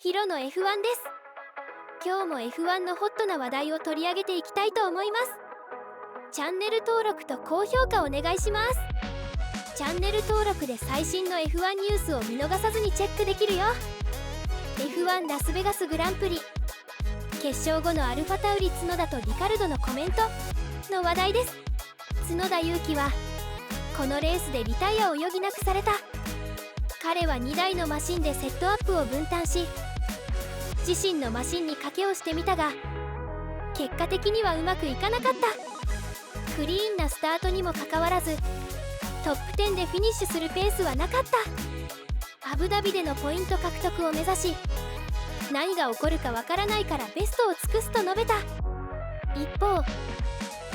ヒロの F1 です。今日も F1 のホットな話題を取り上げていきたいと思います。チャンネル登録と高評価お願いします。チャンネル登録で最新の F1 ニュースを見逃さずにチェックできるよ。 F1 ラスベガスグランプリ決勝後のアルファタウリ角田とリカルドのコメントの話題です。角田裕樹はこのレースでリタイアを余儀なくされた。彼は2台のマシンでセットアップを分担し、自身のマシンに賭けをしてみたが結果的にはうまくいかなかった。クリーンなスタートにもかかわらずトップ10でフィニッシュするペースはなかった。アブダビでのポイント獲得を目指し、何が起こるかわからないからベストを尽くすと述べた。一方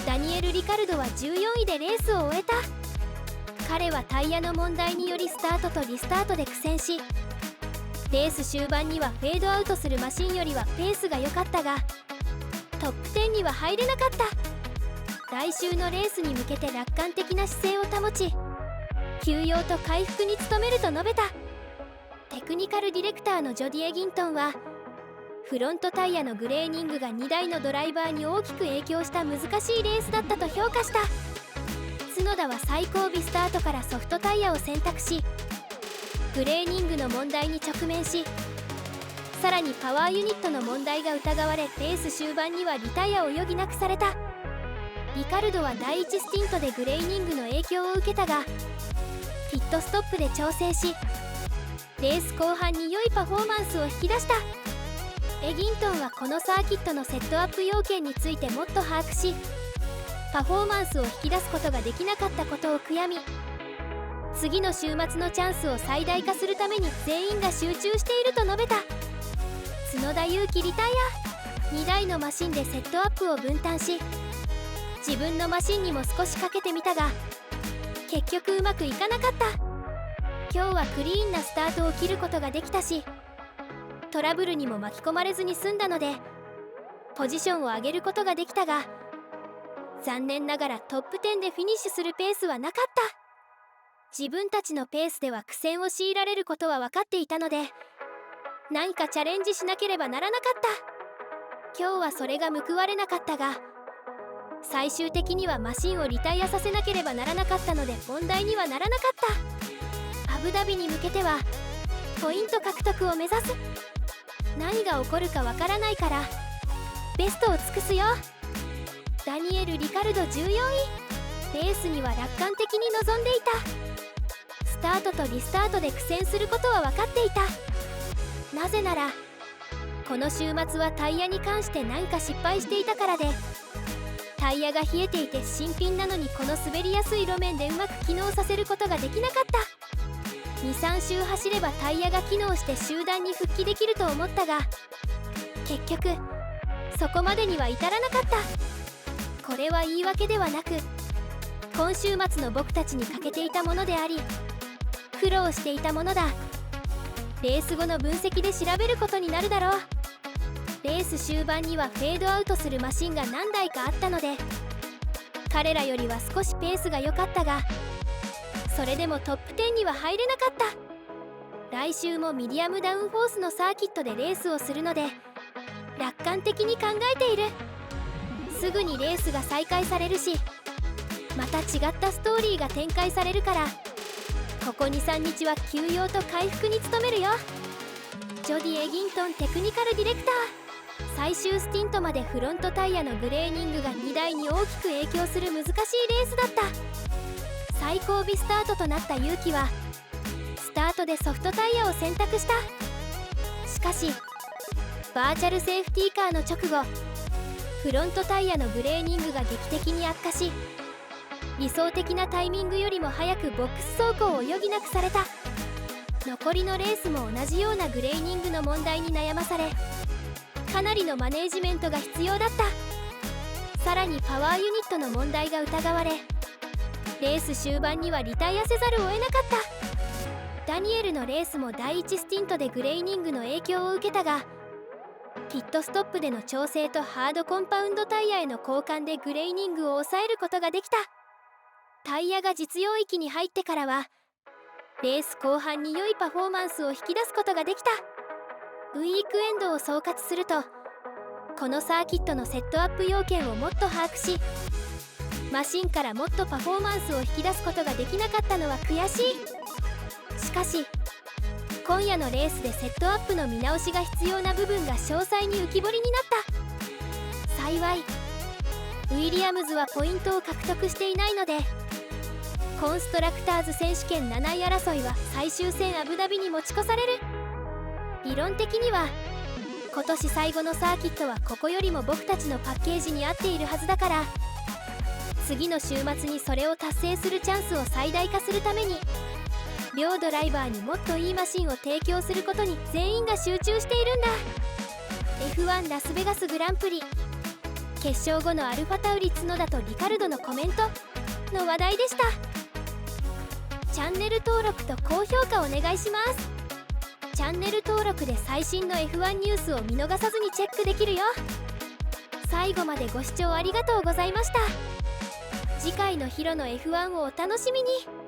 ダニエル・リカルドは14位でレースを終えた。彼はタイヤの問題によりスタートとリスタートで苦戦し、レース終盤にはフェードアウトするマシンよりはペースが良かったがトップ10には入れなかった。来週のレースに向けて楽観的な姿勢を保ち、休養と回復に努めると述べた。テクニカルディレクターのジョディ・エギントンはフロントタイヤのグレーニングが2台のドライバーに大きく影響した難しいレースだったと評価した。角田は最後尾スタートからソフトタイヤを選択し、グレーニングの問題に直面し、さらにパワーユニットの問題が疑われ、レース終盤にはリタイアを余儀なくされた。リカルドは第1スティントでグレーニングの影響を受けたがピットストップで調整し、レース後半に良いパフォーマンスを引き出した。エギントンはこのサーキットのセットアップ要件についてもっと把握し、パフォーマンスを引き出すことができなかったことを悔やみ、次の週末のチャンスを最大化するために全員が集中していると述べた。角田裕樹リタイア。2台のマシンでセットアップを分担し、自分のマシンにも少しかけてみたが結局うまくいかなかった。今日はクリーンなスタートを切ることができたし、トラブルにも巻き込まれずに済んだのでポジションを上げることができたが、残念ながらトップ10でフィニッシュするペースはなかった。自分たちのペースでは苦戦を強いられることは分かっていたので、何かチャレンジしなければならなかった。今日はそれが報われなかったが、最終的にはマシンをリタイアさせなければならなかったので問題にはならなかった。アブダビに向けてはポイント獲得を目指す。何が起こるかわからないからベストを尽くすよ。ダニエル・リカルド14位。レースには楽観的に臨んでいた。スタートとリスタートで苦戦することは分かっていた。なぜならこの週末はタイヤに関して何か失敗していたからで、タイヤが冷えていて新品なのにこの滑りやすい路面でうまく機能させることができなかった。 2,3 周走ればタイヤが機能して集団に復帰できると思ったが結局そこまでには至らなかった。これは言い訳ではなく今週末の僕たちに欠けていたものであり苦労していたものだ。レース後の分析で調べることになるだろう。レース終盤にはフェードアウトするマシンが何台かあったので彼らよりは少しペースが良かったが、それでもトップ10には入れなかった。来週もミディアムダウンフォースのサーキットでレースをするので楽観的に考えている。すぐにレースが再開されるし、また違ったストーリーが展開されるから、ここ 2,3 日は休養と回復に努めるよ。ジョディ・エギントンテクニカルディレクター。最終スティントまでフロントタイヤのグレーニングが2台に大きく影響する難しいレースだった。最後尾スタートとなった勇気はスタートでソフトタイヤを選択した。しかしバーチャルセーフティーカーの直後、フロントタイヤのグレーニングが劇的に悪化し、理想的なタイミングよりも早くボックス走行を余儀なくされた。残りのレースも同じようなグレーニングの問題に悩まされ、かなりのマネージメントが必要だった。さらにパワーユニットの問題が疑われ、レース終盤にはリタイアせざるを得なかった。ダニエルのレースも第1スティントでグレーニングの影響を受けたが、ピットストップでの調整とハードコンパウンドタイヤへの交換でグレーニングを抑えることができた。タイヤが実用域に入ってからはレース後半に良いパフォーマンスを引き出すことができた。ウィークエンドを総括すると、このサーキットのセットアップ要件をもっと把握し、マシンからもっとパフォーマンスを引き出すことができなかったのは悔しい。しかし今夜のレースでセットアップの見直しが必要な部分が詳細に浮き彫りになった。幸いウィリアムズはポイントを獲得していないので、コンストラクターズ選手権7位争いは最終戦アブダビに持ち越される。理論的には今年最後のサーキットはここよりも僕たちのパッケージに合っているはずだから、次の週末にそれを達成するチャンスを最大化するために、両ドライバーにもっといいマシンを提供することに全員が集中しているんだ。 F1 ラスベガスグランプリ決勝後のアルファタウリ角田とリカルドのコメントの話題でした。チャンネル登録と高評価お願いします。チャンネル登録で最新の F1 ニュースを見逃さずにチェックできるよ。最後までご視聴ありがとうございました。次回のヒロの F1 をお楽しみに。